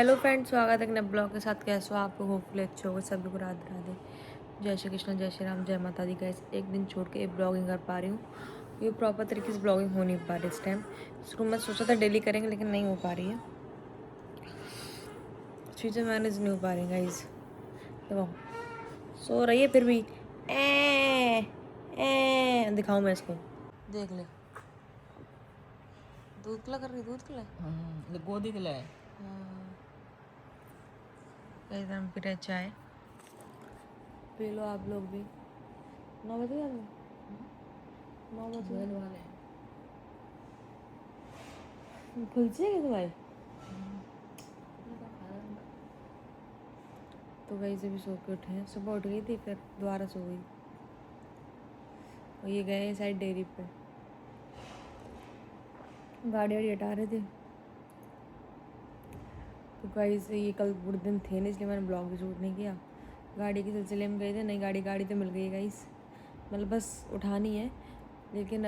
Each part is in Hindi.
हेलो फ्रेंड्स, स्वागत है एक नए ब्लॉग के साथ। कैसे हो आप लोग? होपफुली अच्छे होगा। सभी को राधे राधे, जय श्री कृष्ण, जय श्री राम, जय माता दी। गैस एक दिन छोड़ के ब्लॉगिंग कर पा रही हूँ। ये प्रॉपर तरीके से ब्लॉगिंग हो नहीं पा रही इस टाइम। शुरू में सोचा था डेली करेंगे, लेकिन नहीं हो पा रही है, चीज़ें मैनेज नहीं हो पा रही गाइज। देखो सो रही है फिर भी दिखाऊँ मैं इसको? देख ले, दूध पिला कर रही, दूध पिला, गोदी खिलाए। कई दिन पी रहे चाय, पी लो आप लोग भी। 9 बजे 9 बजे वाले खुल जाएगी तो भाई। तो वही से भी सो के उठे हैं। सुबह उठ गई थी, फिर दोबारा सो गई। और ये गए साइड डेयरी पे, गाड़ी वाड़ी हटा रहे थे। तो गाइस ये कल पूरे दिन थे नहीं, इसलिए मैंने ब्लॉग भी शूट नहीं किया। गाड़ी के सिलसिले में गए थे। नई गाड़ी तो मिल गई है गाइस, मतलब बस उठानी है, लेकिन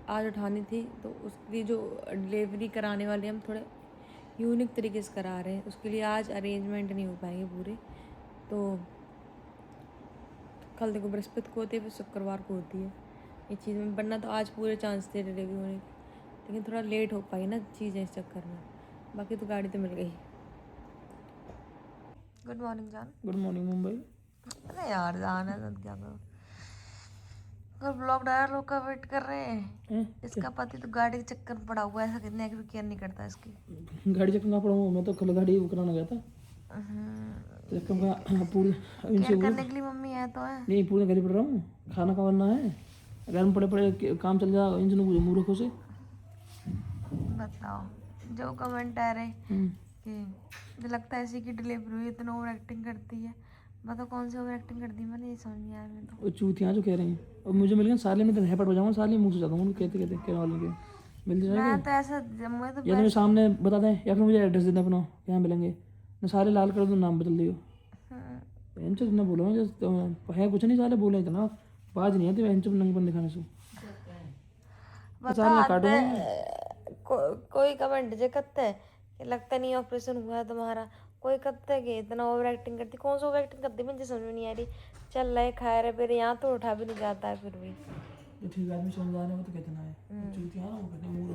आज उठानी थी। तो उसकी जो डिलीवरी कराने वाले हम थोड़े यूनिक तरीके से करा रहे हैं, उसके लिए आज अरेंजमेंट नहीं हो पाएंगे पूरे। तो कल देखो बृहस्पति को होती है, फिर शुक्रवार को होती है ये चीज़ में। बनना तो आज पूरे चांस थे डिलीवरी होने के, लेकिन थोड़ा लेट हो पाई ना चीज़ें इस चक्कर में। बाकी तो गाड़ी तो मिल गई। गुड मॉर्निंग जान। Good morning Mumbai. अरे यार जान है तो क्या करो। कल ब्लॉग डायर लोग का वेट कर रहे हैं। इसका पति तो गाड़ी के चक्कर में पड़ा हुआ है, ऐसा कितने भी केयर नहीं करता इसकी। गाड़ी चेक करना पड़ा हूँ मैं तो, कल गाड़ी वो कराना गया था। तो पूरी केयर करने के लिए मम्मी है तो है नहीं, पूरे घर ही पड़ रहा हूँ। खाना खाना है, घर में पड़े पड़े काम चल जाएगा इंजन मूर्खों से। बताओ, जो कमेंट आ रहे कि मुझे लगता है ऐसी की डिलीवरी हुई, इतना ओवर एक्टिंग करती है। बताओ कौन सी ओवर एक्टिंग करती है, मैंने ये समझ नहीं आया मेरे तो। वो चूतियाँ जो कह रही हैं, और मुझे मिल गया साले में तो हैपट बजाऊंगा, साले मुँह से जाता हूँ कहते कहते कहने वाले के मिल जाएगा। मैं तो ऐसा मैं तो या तो सामने बता दें, या फिर मुझे एड्रेस देना अपना, यहाँ मिलेंगे ना। सारे लाल कर दो, नाम बदल दियो। बेंचो इतना बोलो है कुछ नहीं, साले बोले इतना बाज नहीं है। तो बेंचो नंगपन दिखाने से कोई कमेंट जे करते है कि लगता नहीं ऑपरेशन हुआ है तुम्हारा। कोई करता है कि इतना ओवर एक्टिंग करती, कौन सा ओवर एक्टिंग करती है मुझे समझ में नहीं आ रही। चल रहे खा रहे, फिर यहाँ तो उठा भी नहीं जाता है फिर भी। तो ठीक आदमी समझ आ रहा है, वो तो कितना है चूतियाँ ना, वो कहते हैं मूड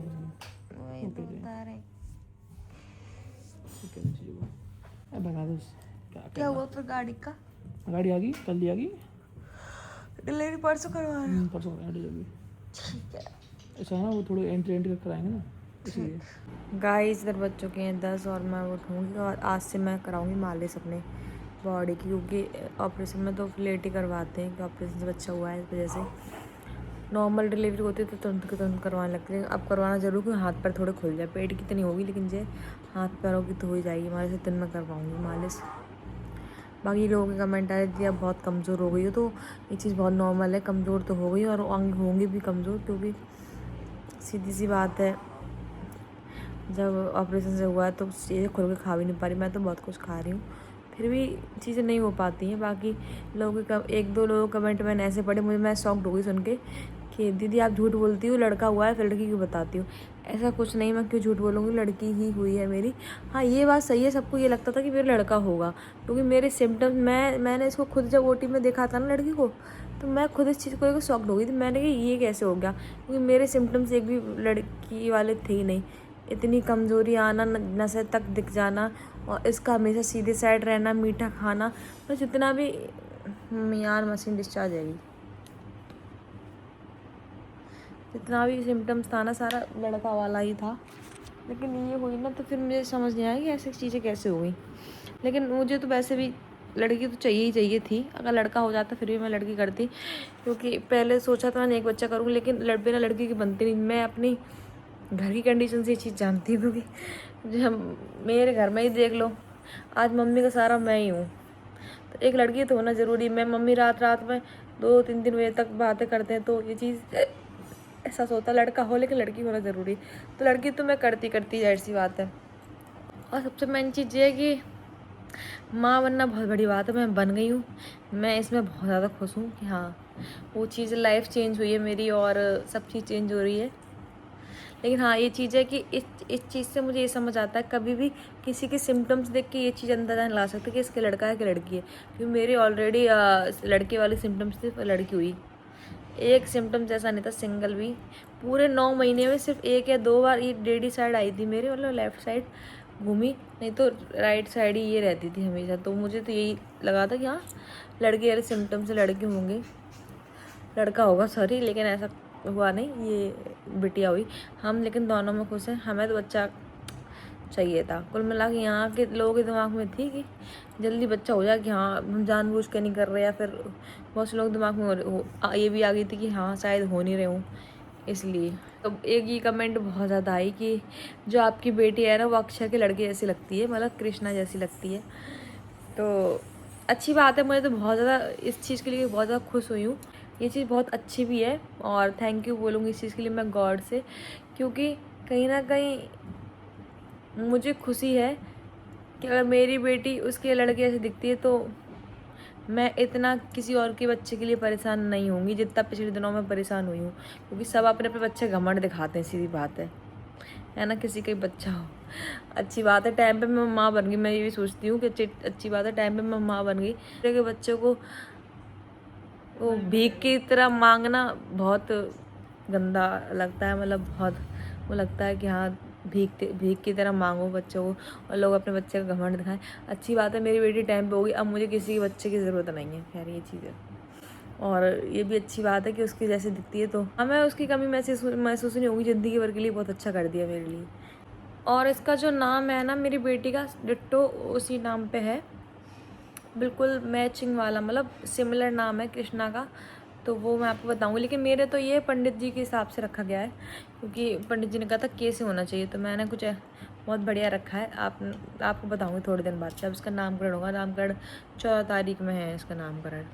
वही तो बता रहे। भगा दो। क्या हुआ फिर गाड़ी का? गाड़ी आ गई, कल दी आ गई। डिलीवरी परसों करवा रहे हो? परसों डिलीवरी। ठीक है। ऐसा है ना, वो थोड़े एंट्री कराएंगे ना, इसलिए। गाइस इधर बज चुके हैं 10 और मैं उठूँगी और आज से मैं कराऊंगी मालिश अपने बॉडी की, क्योंकि ऑपरेशन में तो लेट ही करवाते हैं कि ऑपरेशन से बच्चा हुआ है, इस वजह से। नॉर्मल डिलीवरी होती है तो तुरंत के तुरंत करवाने लगते हैं। अब करवाना जरूर, क्योंकि हाथ पैर थोड़े खुल जाए। पेट की तो नहीं होगी, लेकिन जो हाथ पैरों की तो हो ही जाएगी मालिश। दिन में करवाऊँगी मालिश। बाकी लोगों के कमेंट आए थे अब बहुत कमज़ोर हो गई हो, तो ये चीज़ बहुत नॉर्मल है। कमज़ोर तो हो गई और अंग होंगे भी कमज़ोर, क्योंकि सीधी सी बात है, जब ऑपरेशन से हुआ है तो चीज़ें खुल के खा भी नहीं पा रही। मैं तो बहुत कुछ खा रही हूँ, फिर भी चीज़ें नहीं हो पाती हैं। बाकी लोगों के एक दो लोगों कमेंट मैंने ऐसे पढ़े, मैं शॉक्ड हो गई सुन के कि दीदी आप झूठ बोलती हो, लड़का हुआ है फिर लड़की क्यों बताती हो। ऐसा कुछ नहीं, मैं क्यों झूठ बोलूँगी, लड़की ही हुई है मेरी। हाँ ये बात सही है, सबको ये लगता था कि मेरा लड़का होगा, क्योंकि मेरे सिम्टम्स मैंने इसको खुद जब ओटी में देखा था ना लड़की को, तो मैं खुद इस चीज़ को शॉक्ड हो गई थी। मैंने कहा ये कैसे हो गया, क्योंकि मेरे सिम्टम्स एक भी लड़की वाले थे ही नहीं। इतनी कमज़ोरी आना, नसें तक दिख जाना, और इसका हमेशा सीधे साइड रहना, मीठा खाना, बस जितना भी यार मशीन डिस्चार्ज है, जितना भी सिम्टम्स था ना सारा लड़का वाला ही था। लेकिन ये हुई ना, तो फिर मुझे समझ नहीं आया कि ऐसी चीज़ें कैसे हो गई। लेकिन मुझे तो वैसे भी लड़की तो चाहिए ही चाहिए थी। अगर लड़का हो जाता फिर भी मैं लड़की करती, क्योंकि पहले सोचा था मैंने एक बच्चा करूँ, लेकिन बिना लड़की की बनती नहीं। मैं अपनी घर की कंडीशन से ये चीज़ जानती हूँ, क्योंकि जब मेरे घर में ही देख लो, आज मम्मी का सारा मैं ही हूँ, तो एक लड़की तो होना ज़रूरी। मैं मम्मी रात रात में 2-3 बजे तक बातें करते हैं, तो ये चीज़ एहसास होता है लड़का हो, लेकिन लड़की होना ज़रूरी। तो लड़की तो मैं करती जाहिर सी बात है। और सबसे मेन चीज़ ये है कि माँ बनना बहुत बड़ी बात है, मैं बन गई हूँ। मैं इसमें बहुत ज़्यादा खुश हूँ कि हाँ वो चीज़, लाइफ चेंज हुई है मेरी और सब चीज़ चेंज हो रही है। लेकिन हाँ ये चीज़ है कि इस चीज़ से मुझे ये समझ आता है, कभी भी किसी के सिम्टम्स देख के ये चीज़ अंदाजा नहीं ला सकते कि इसके लड़का है कि लड़की है, क्योंकि मेरे ऑलरेडी लड़के वाले सिम्टम्स थे, लड़की हुई। एक सिम्टम्स ऐसा नहीं था सिंगल भी, पूरे 9 महीने में सिर्फ 1 या 2 बार ये टेढ़ी साइड आई थी मेरे, मतलब लेफ़्ट साइड घूमी, नहीं तो राइट साइड ही ये रहती थी हमेशा। तो मुझे तो यही लगा था कि हाँ लड़के वाले सिम्टम्स से लड़के होंगे, लड़का होगा सॉरी, लेकिन ऐसा हुआ नहीं, ये बिटिया हुई। हम लेकिन दोनों में खुश हैं, हमें तो बच्चा चाहिए था। कुल मिला के यहाँ के लोगों के दिमाग में थी कि जल्दी बच्चा हो जाए, कि हाँ हम जानबूझ के नहीं कर रहे, या फिर बहुत से लोग दिमाग में ये भी आ गई थी कि हाँ शायद हो नहीं रहे हूँ इसलिए। तो एक ये कमेंट बहुत ज़्यादा आई कि जो आपकी बेटी है ना वो अक्षय के लड़के जैसी लगती है, मतलब कृष्णा जैसी लगती है। तो अच्छी बात है, मुझे तो बहुत ज़्यादा इस चीज़ के लिए बहुत ज़्यादा खुश हुई हूँ। ये चीज़ बहुत अच्छी भी है और थैंक यू बोलूँगी इस चीज़ के लिए मैं गॉड से, क्योंकि कहीं ना कहीं मुझे खुशी है कि अगर मेरी बेटी उसके लड़के ऐसे दिखती है तो मैं इतना किसी और के बच्चे के लिए परेशान नहीं होंगी जितना पिछले दिनों में परेशान हुई हूँ, क्योंकि सब अपने अपने बच्चे घमंड दिखाते हैं, सीधी बात है ना, किसी का ही बच्चा हो। अच्छी बात है टाइम पे मैं माँ बन गई, मैं ये भी सोचती हूँ कि अच्छी बात है टाइम पे मैं माँ बन गई। के बच्चों को वो भीख की तरह मांगना बहुत गंदा लगता है, मतलब बहुत वो लगता है कि हाँ भीख की तरह मांगो बच्चों को और लोग अपने बच्चे का घमंड दिखाएं। अच्छी बात है मेरी बेटी टाइम पे होगी, अब मुझे किसी के बच्चे की ज़रूरत नहीं है, खैर ये चीज़ है। और ये भी अच्छी बात है कि उसकी जैसे दिखती है तो हमें उसकी कमी महसूस नहीं होगी, ज़िंदगी भर के लिए बहुत अच्छा कर दिया मेरे लिए। और इसका जो नाम है ना मेरी बेटी का डिट्टो उसी नाम पे है, बिल्कुल मैचिंग वाला, मतलब सिमिलर नाम है कृष्णा का, तो वो मैं आपको बताऊंगी। लेकिन मेरे तो ये पंडित जी के हिसाब से रखा गया है, क्योंकि पंडित जी ने कहा था कैसे होना चाहिए, तो मैंने कुछ बहुत बढ़िया रखा है। आपको बताऊंगी थोड़े दिन बाद जब इसका नामकरण होगा। नामकरण 14 तारीख में है इसका नामकरण।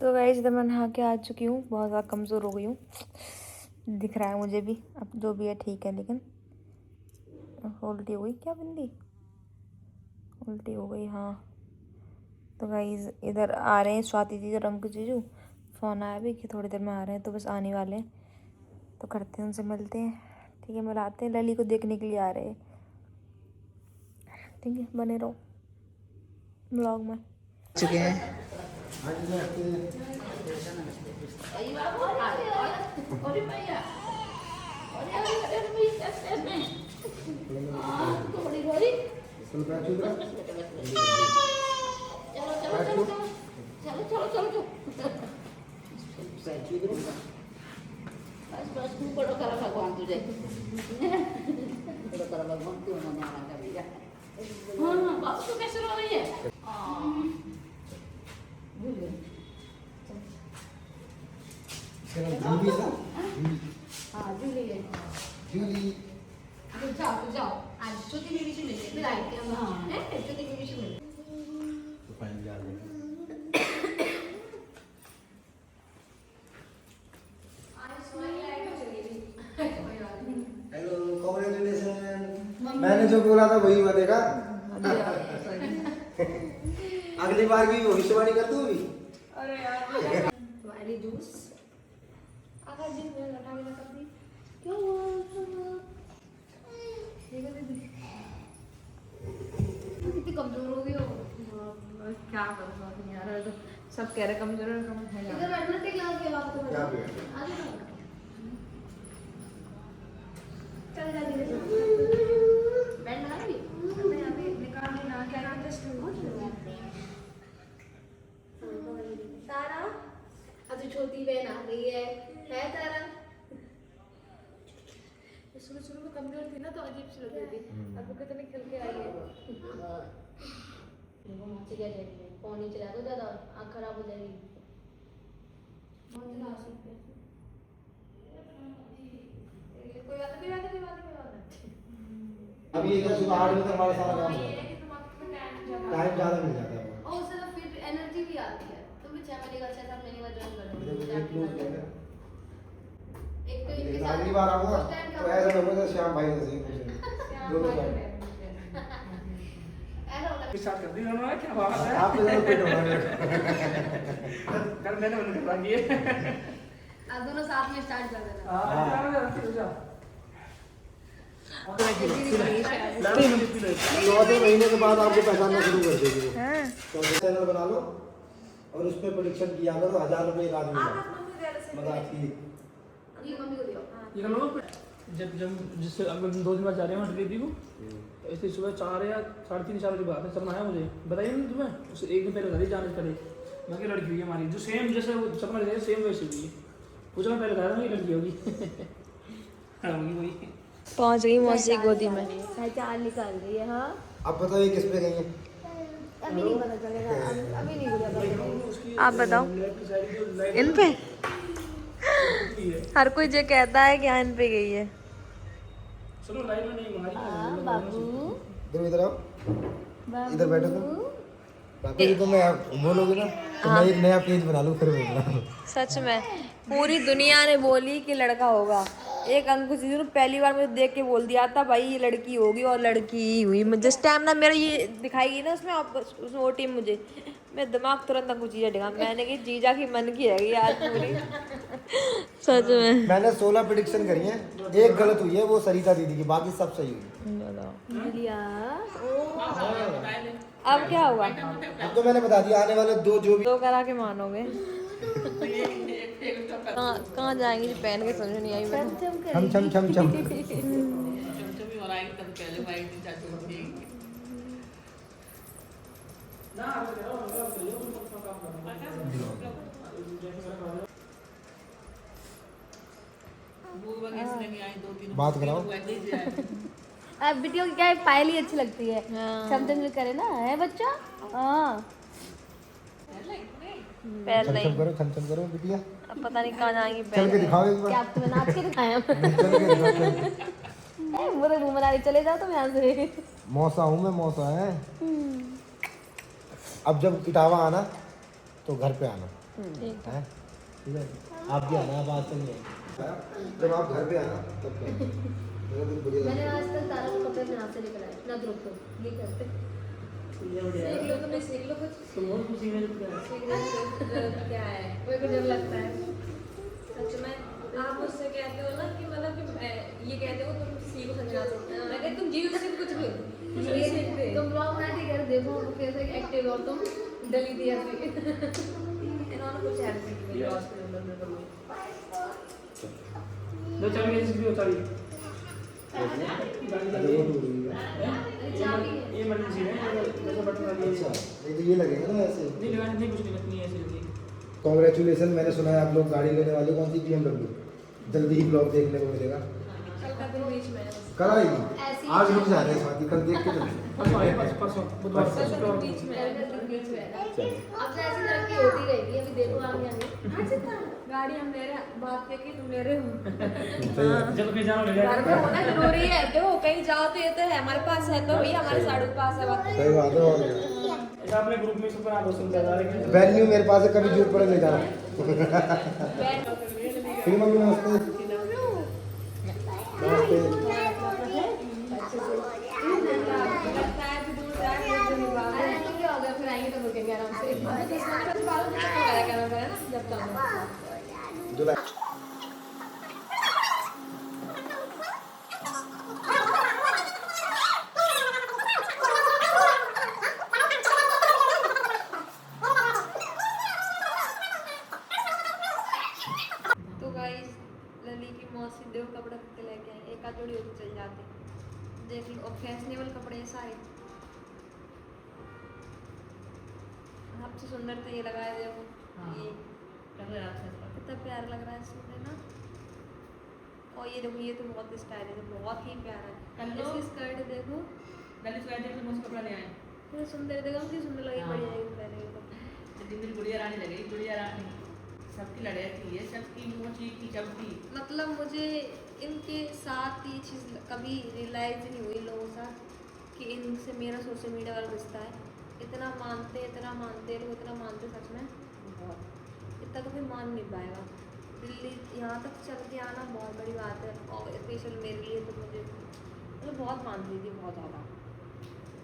तो गाइस इधर मैं नहा के आ चुकी हूँ, बहुत ज़्यादा कमज़ोर हो गई हूँ, दिख रहा है मुझे भी, अब जो भी है ठीक है। लेकिन उल्टी हो गई क्या, बिंदी उल्टी हो गई हाँ। तो गाइज इधर आ रहे हैं स्वाति जी और रंकु जीजू, फ़ोन आया भी कि थोड़ी देर में आ रहे हैं, तो बस आने वाले हैं, तो करते हैं उनसे मिलते हैं। ठीक है मिलाते हैं, लली को देखने के लिए आ रहे हैं। ठीक है बने रहो ब्लॉग में। चुके हैं बस तू बड़ो करा भगवान तुझे बड़ो करा भगवान तू ना मारा करेगा। हाँ बाबू तू कैसे रो रही है? हाँ जूली है जूली जाओ जाओ आज छोटी बेबी से मिलते फिर आए थे हम। हाँ छोटी बेबी से मिलते तो फाइनल जा रहे हैं। मैंने जो बोला था वही हुआ देखा। अगली बार की भविष्यवाणी कर दूँ अभी। अरे यार वाली जूस आधा दिन में लगा के कर दी क्यों कितनी कमजोर हो गई हो। क्या करूँ यार, तो सब कह रहे कमजोर है इधर बैठना टेक लगा के बात तो क्या आ जाओ चल जा धीरे से बैठना है अभी अभी निकाल देना क्या नाम जस्ट तारा आज छोटी बहन आ गई है तारा शुरू में कमजोर थी ना तो अजीब सी लग रही थी, अब वो कितने खिल के आई है। फोन ही चला दो ज्यादा आँख खराब हो जाएगी। कोई बात नहीं अभी इधर सुबह 8 बजे तक हमारा सारा काम टाइम ज़्यादा मिल जाता है। और उससे ना फिर एनर्जी भी आती है। तुम भी 6 महीने का 6-7 महीने का ज्वाइन कर लो। एक तो इनके साथ अगली बार आऊँगा तो ऐसा होगा तो श्याम भाई से दोनों स्टार्ट कर दी उन्होंने, क्या बात है आप तो ज़्यादा पेट होगा कल मैंने उन्हें करवा दिए। आप दोनों साथ में स्टार्ट कर देना। हाँ चौथे महीने के बाद आपको पहचानना शुरू कर देगी वो। तो चैनल बना लो और उस पर प्रोडिक्शन किया करो, 1000 रुपये एक आदमी का। मजाक की ये मम्मी को दियो। ये कर लो जब जिससे अगर 2 दिन बाद जा रहे हैं डिलीवरी को, तो ऐसे सुबह 4 या 3:30 4 बजे बात है, सपना है मुझे बताइए ना तुम्हें, उससे एक दिन पहले बता दी जाने से पहले। मैं कि लड़की हुई है हमारी, जो सेम जैसे वो सपना देखा सेम वैसे हुई है। कुछ मैं पहले बताया था ये लड़की होगी। हाँ होगी वही। पहुंच गई मौसी की गोदी में। पहचान निकाल रही है। हाँ अब बताओ ये किस पे गई है? अभी नहीं पता चलेगा, अभी नहीं गुड़िया पता। आप बताओ इन पे। हर कोई जो कहता है कि हाँ इन पे गई है। चलो लाइव में नहीं मारी। हाँ बाबू, तुम इधर आओ, बाबू इधर बैठो तुम। बाकी तो मैं बोलोगे ना तो मैं एक नया पेज बना लूँ फिर बोलना। सच में पूरी दुनिया ने बोली कि लड़का होगा। एक अंकुश जी ने पहली बार मुझे देख के बोल दिया था भाई ये लड़की होगी, और लड़की ही हुई। जिस टाइम ना मेरा ये दिखाई गई ना उसमें वो टीम मुझे, मेरा दिमाग तुरंत अंकुश जी हटेगा। मैंने कही जीजा की मन की है आज पूरी। सच में मैंने 16 प्रेडिक्शन करी है, एक गलत हुई है वो सरिता दीदी की, बाकी सब सही हुई। गुड़िया। अब क्या हुआ? अब तो मैंने बता दिया आने वाले 2 जो भी। दो करा के मानोगे। कहाँ जाएंगी जो पहन के समझ नहीं आई मुझे। छम छम छम छम। बात कराओ। अब बिटियों की क्या है, पायल ही अच्छी लगती है। छमछम जो करे ना है बच्चा। हाँ पैर छम नहीं, छम करो, छम छम करो बिटिया। अब पता नहीं कहाँ जाएंगी चल पैर। के दिखाओ एक बार। क्या आप तुम्हें नाच के दिखाया? चल के दिखाओ, चल के। मुझे मुंह बना रही, चले जाओ तुम यहाँ से। मौसा हूँ मैं, मौसा है। अब जब इटावा आना तो घर पे आना है, ठीक है? आप भी आना, आप आज तक नहीं आए। जब आप घर पे आना तब क्या मेरा दिन बढ़िया मैंने लगेगा। आज तक तारा को कपड़े अपने हाथ से लेकर आए ना, रुक तो ये करते सीख लो, तुमने सीख लो कुछ। तुम और कुछ सीखने क्या है कोई को डर लगता है। सच में आप मुझसे कहते हो ना कि मतलब कि ये कहते हो तुम सीखो समझा सकते, मैं कहती तुम जीव से कुछ भी नहीं सीखते। तुम ब्लॉग बना के कर देखो कैसे एक्टिव और तुम डली थी ऐसे। इन्होंने कुछ ऐड की हॉस्पिटल में करूँ। दो चाबी कैसे सीखी हो चाबी? अच्छा, वो टूट गई है। ये इमरजेंसी है, जैसे बटन वाली है। अच्छा, नहीं तो ये लगेगा ना ऐसे। नहीं लगा नहीं, कुछ नहीं ऐसे लगी। कॉन्ग्रेचुलेसन, मैंने सुना है आप लोग गाड़ी लेने वाले, कौन सी BMW? जल्दी ही ब्लॉग देखने को मिलेगा। कल का दिन बीच में है बस। कल आएगी, आज रुक जा रहे हैं स्वाति, कल देख के चलते। परसों आए, परसों बुधवार कल का को। दिन बीच में है। बीच में है। अब तो ऐसी तरक्की होती रहेगी, अभी देखो आगे आगे। गाड़ी हम ले रहे हैं, बात करके तुम ले रहे हो। सही है। जब कहीं जाओ ले घर जाओ। में होना जरूरी है। देखो कहीं जाओ तो ये तो है हमारे पास है, तो भैया हमारे साड़ू के पास है बात। सही बात है। और क्या? ऐसा अपने ग्रुप में सब बना दो, सुनता जा रहे हैं। वेन्यू मेरे पास है, कभी जरूरत पड़े ले जा रहा हूँ। ठीक है मम्मी, नमस्ते। नमस्ते। लगता है कि दूर जाए तो नहीं बात है। अरे तो क्या होगा, फिर आएंगे तो रुकेंगे आराम से। जब तक जुलाई। तो गाइस लली की मौसी देव कपड़े कितने लेके आए, एक आध जोड़ी होती चल जाते। देख लो, और फैशनेबल कपड़े हैं सारे। सबसे सुंदर तो ये लगाए देखो, ये कितना प्यारा लग रहा है सूट है ना। और ये देखो, ये तो बहुत स्टाइलिश है, बहुत ही प्यारा है। इसकी स्कर्ट देखो, गली से आए थे मुझे कपड़ा ले आए। कितनी सुंदर, देखो कितनी सुंदर लगी, हाँ। बढ़िया लगी पहने तो। दिन दिन गुड़िया रानी लगे, गुड़िया रानी सबकी लड़ाई थी, ये सबकी मोची की चपटी। मतलब मुझे इनके साथ ये चीज़ कभी रियलाइज नहीं हुई लोगों के साथ कि इनसे मेरा सोशल मीडिया वाला रिश्ता है। इतना मानते लोग, इतना मानते सच में बहुत। इतना तो कोई मान नहीं पाएगा। दिल्ली यहाँ तक चल के आना बहुत बड़ी बात है, और स्पेशल मेरे लिए तो मुझे मतलब बहुत मानती थी, बहुत ज़्यादा।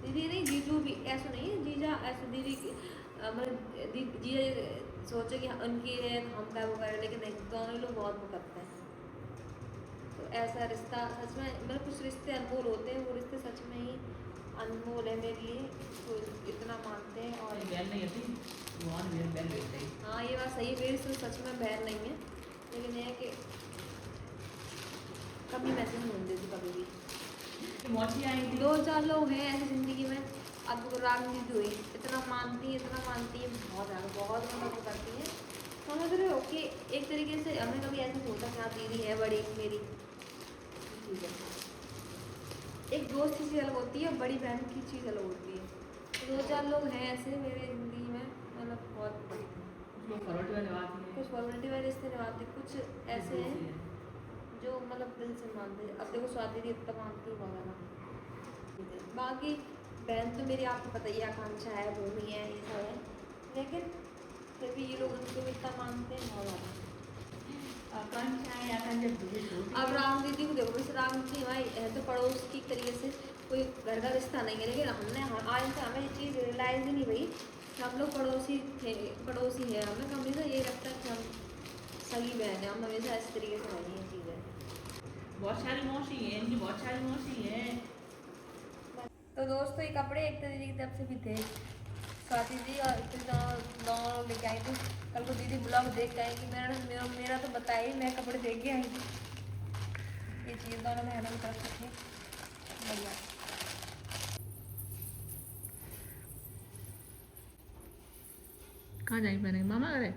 दीदी नहीं, जीजू भी ऐसा नहीं है, जीजा ऐसे दीदी मतलब जीजा सोचे कि उनकी है हम क्या वो करें, लेकिन नहीं, दोनों लोग बहुत वो करते हैं। तो ऐसा रिश्ता सच में, मतलब कुछ रिश्ते अनमोल होते हैं, वो रिश्ते सच में ही अनमोल है मेरे लिए, तो इतना मानते हैं। और बहन नहीं होती, वहाँ भी बहन रहते ही। हाँ ये बात सही है, मेरी तो सच में बहन नहीं है, लेकिन ये है कि कभी मैसेज नहीं होने देती कभी भी। मोची आई थी। 2-4 लोग हैं ऐसी ज़िंदगी में। अब राग दीदी हुई, इतना मानती है बहुत ज़्यादा, बहुत मतलब करती है। समझ रहे हो कि एक तरीके से हमें कभी ऐसा नहीं होता कि हाँ दीदी है बड़ी मेरी, ठीक है, एक दोस्त की चीज़ अलग होती है और बड़ी बहन की चीज़ अलग होती है। तो 2-4 लोग हैं ऐसे मेरे ज़िंदगी में, मतलब बहुत बड़ी। लोग फॉर्मेलिटी वाले निभाते हैं। कुछ फॉर्मेलिटी वाले रिश्ते निभाते, कुछ ऐसे हैं जो मतलब दिल से मानते हैं। अब देखो स्वाति दी इतना मानती है बहुत ज़्यादा। बाकी बहन तो मेरी आपको पता ही है, आकांक्षा है, भूमि है, ये सब है, लेकिन फिर भी ये लोग उनको भी इतना मानते हैं बहुत ज़्यादा। अब राम दीदी को देखो, वैसे राम जी हमारी है तो पड़ोस की तरीके से, कोई घर का रिश्ता नहीं है, लेकिन आज से हमें ये चीज़ रियलाइज़ ही नहीं हुई कि हम लोग पड़ोसी थे, पड़ोसी है। हमें हमेशा ये लगता है कि हम सगी बहन है, हम हमेशा इस तरीके से रही ये चीज़ें। बहुत सारी मौसी हैं इनकी, बहुत सारी मौसी हैं। तो दोस्तों ये कपड़े एक तो दीदी की तरफ से भी थे, स्वाति जी और फिर दोनों लेके आई थी। कल को दीदी ब्लॉग देख के आई कि मेरा तो बताया ही, मैं कपड़े देख के आई थी। ये चीज़ दोनों बहनों की तरफ से थे, बढ़िया। कहाँ जाएंगे पहने, मामा करे?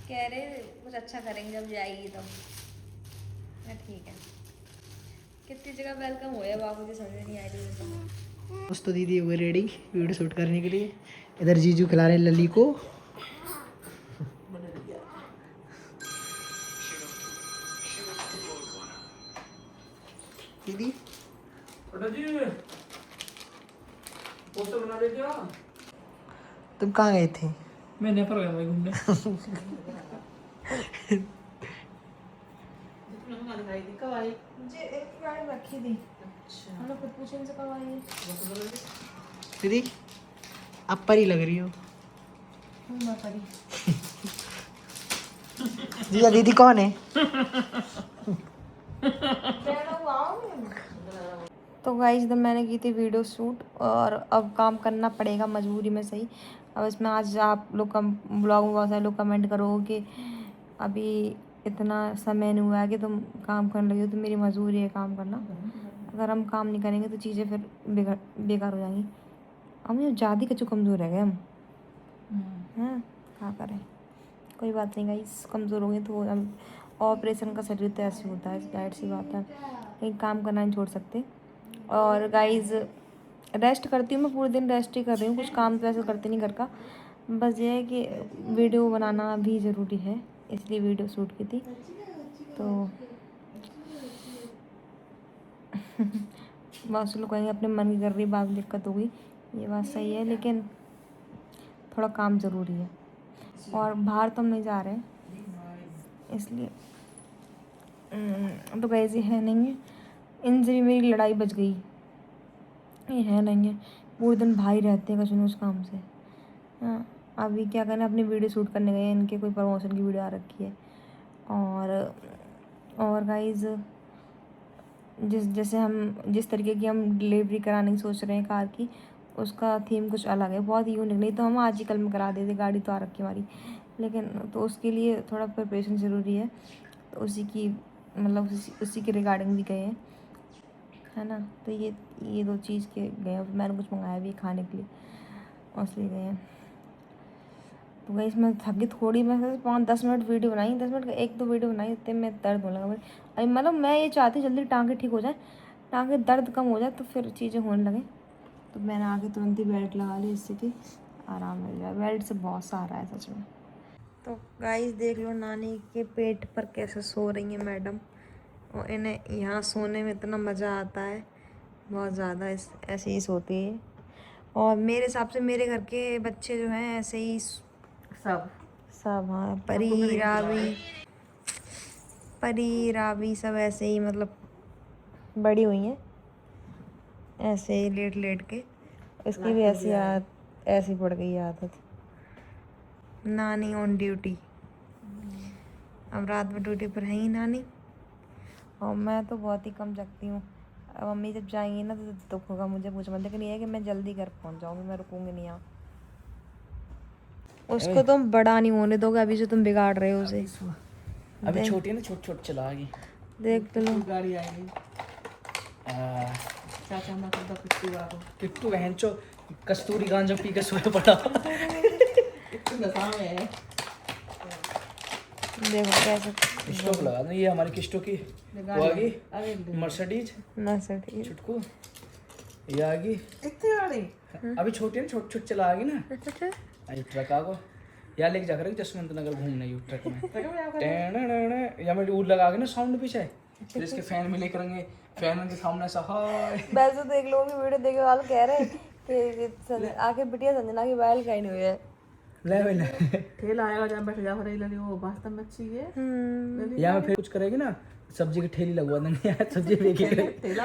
कह रहे कुछ अच्छा करेंगे जब जाएगी तब। मैं ठीक है, कितनी जगह वेलकम हो गया बाबू जी, समझ में नहीं आई थी। दोस्तों दीदी हो गई रेडी वीडियो शूट करने के लिए। इधर जीजू खिला रहे लली को। दीदी पोस्टर बना दे क्या? तुम कहाँ गए थे? मैं नेपाल गया था घूमने। दिखाई दी कब आई? मुझे एक गाड़ी रखी थी। अच्छा, हम लोग खुद पूछे इनसे कब आई है। दीदी आप परी लग रही हो। मैं परी। जीजा दीदी कौन है? तो गाइस जब मैंने की थी वीडियो शूट, और अब काम करना पड़ेगा मजबूरी में, सही। अब इसमें आज आप लोग का ब्लॉग में बहुत सारे लोग कमेंट करोगे कि अभी इतना समय नहीं हुआ है कि तुम काम करने लगी हो, तो मेरी मजबूरी है काम करना। अगर हम काम नहीं करेंगे तो चीज़ें फिर बेकार हो जाएंगी। हम ये ज़्यादा कचू कमज़ोर रह गए हम। हाँ क्या करें, कोई बात नहीं गाइस, कमज़ोर हो गए तो हम ऑपरेशन का शरीर तो ऐसे होता है, जाहिर सी बात है, कहीं काम करना नहीं छोड़ सकते। और गाइस रेस्ट करती हूँ मैं, पूरे दिन रेस्ट ही कर रही हूँ, कुछ काम तो ऐसे करती नहीं घर का। बस ये है कि वीडियो बनाना भी ज़रूरी है, इसलिए वीडियो शूट की थी। तो बहुत से लोग कहेंगे अपने मन की कर रही बात, दिक्कत हो गई, ये बात सही है, लेकिन थोड़ा काम ज़रूरी है। और बाहर तो हम नहीं जा रहे हैं, इसलिए तो गाइस ये है नहीं है, इनसे भी मेरी लड़ाई बच गई। ये है नहीं है, पूरे दिन भाई रहते हैं कुछ न कुछ काम से। हाँ अभी क्या करना, अपनी वीडियो शूट करने गए, इनके कोई प्रमोशन की वीडियो आ रखी है। और गाइस जिस तरीके की हम डिलीवरी कराने की सोच रहे हैं कार की, उसका थीम कुछ अलग है, बहुत यूनिक। नहीं तो हम आज ही कल में करा देते, गाड़ी तो आ रखी हमारी, लेकिन तो उसके लिए थोड़ा प्रिपरेशन ज़रूरी है। तो उसी की मतलब उसी के रिगार्डिंग भी गए हैं, है ना। तो ये 2 चीज़ के गए हैं, मैंने कुछ मंगाया भी खाने के लिए, और इसलिए गए हैं। तो गई मैं थकी थोड़ी, मैं 5-10 मिनट वीडियो बनाई, 10 मिनट का 1-2 वीडियो बनाई, इतने में दर्द होने लगा। अभी मतलब मैं ये चाहती जल्दी टाँगें ठीक हो जाए, टाँगें दर्द कम हो जाए, तो फिर चीज़ें होने लगे। तो मैंने आके तुरंत ही बेल्ट लगा ली, इससे कि आराम मिल जाए। बेल्ट से बहुत सहारा है सच में। तो गाइस देख लो नानी के पेट पर कैसे सो रही है मैडम, और इन्हें यहाँ सोने में इतना मज़ा आता है, बहुत ज़्यादा ऐसे ही सोती है। और मेरे हिसाब से मेरे घर के बच्चे जो हैं ऐसे ही सब हाँ, परी रावी सब ऐसे ही मतलब बड़ी हुई हैं, ऐसे ही लेट लेट के। इसकी भी ऐसी पड़ गई आदत। नानी ऑन ड्यूटी, अब रात में ड्यूटी पर है ही नानी, और मैं तो बहुत ही कम जगती हूँ। अब मम्मी जब जाएंगी ना तो दुख होगा मुझे, पूछ मत, लेकिन ये है कि मैं जल्दी घर पहुँच जाऊँगी, मैं रुकूंगी नहीं यहाँ। उसको तुम बड़ा नहीं होने दोगे, अभी से तुम बिगाड़ रहे हो उसे। अभी छोटी है ना, छोट छोट चलाएगी। देख तो लो। गाड़ी आएगी। चाचा मत दो किट्टू आपको। किट्टू बहन चो कस्तूरी गांजा पी के सोया पड़ा। किट्टू नशा में है। देखो कैसे किस्टो को लगा दो, ये हमारी किस्टो की वो आ गई मर्सिडीज ना सर ठीक है। छुटकू, ये आ गई कितनी गाड़ी? अभी छोटी है ना, छोट छोट चला आएगी ना। अरे ट्रक आगो या लेके जा कर जसवंत नगर घूमने यू ट्रक में या मैं ऊर लगा के ना साउंड पीछे, फिर इसके फैन में लेकर आएंगे, फैन उनके सामने ऐसा हाय। वैसे तो एक लोगों की वीडियो देखे वाले कह रहे कि आके बिटिया संजना की बाल कहीं नहीं हुई है। लेवल ठेला आएगा जहाँ बैठ जा रही लड़ी, वो वास्तव में अच्छी है। या मैं फिर कुछ करेगी ना, सब्जी की ठेली लगवा देंगे यार, सब्जी बेची ठेला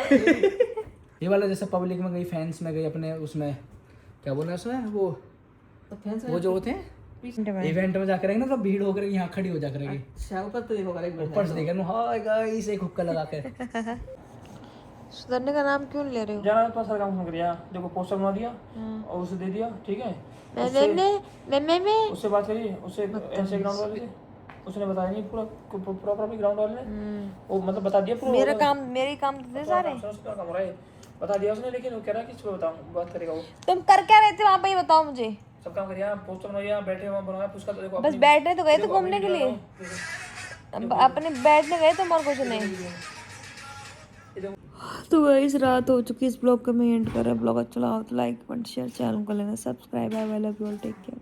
ये वाला जैसे पब्लिक में गई, फैंस में गई, अपने उसमें क्या बोलना है उसमें, तो फैंस वो जो होते हैं इवेंट में जाकर ना, तो भीड़ होकर यहाँ खड़ी हो जा करेगी, अच्छा ऊपर तो देखो ऊपर से देखे हाय गाइस एक हुक्का लगा के। सुधरने का नाम क्यों ले रहे हो? जाना तो सारा काम कर दिया, देखो पोस्टर बना दिया और उसे दे दिया, ठीक है। उससे बात करिए, उससे ऐसे ग्राउंड वाले से, उसने बताया नहीं पूरा प्रॉपर ग्राउंड वाले ने, वो मतलब बता दिया पूरा। मेरा काम, मेरे काम थे सारे, काम हो रहा है, बता दिया उसने, लेकिन वो कह रहा है कि सुबह बताऊँ, बात करेगा वो। तुम कर क्या रहे थे वहाँ पे, ये बताओ मुझे। सब काम करिए, पोस्टर बनाइए, बैठे वहाँ बनाया, उसका तो देखो बस बैठने तो गए थे घूमने के लिए, अपने बैठने गए तुम और कुछ नहीं। तो गाइस रात हो चुकी है, इस ब्लॉग का मैं एंड कर रहा है। ब्लॉग अच्छा लगा तो लाइक कमेंट शेयर, चैनल को लेना subscribe. I love you all, take care.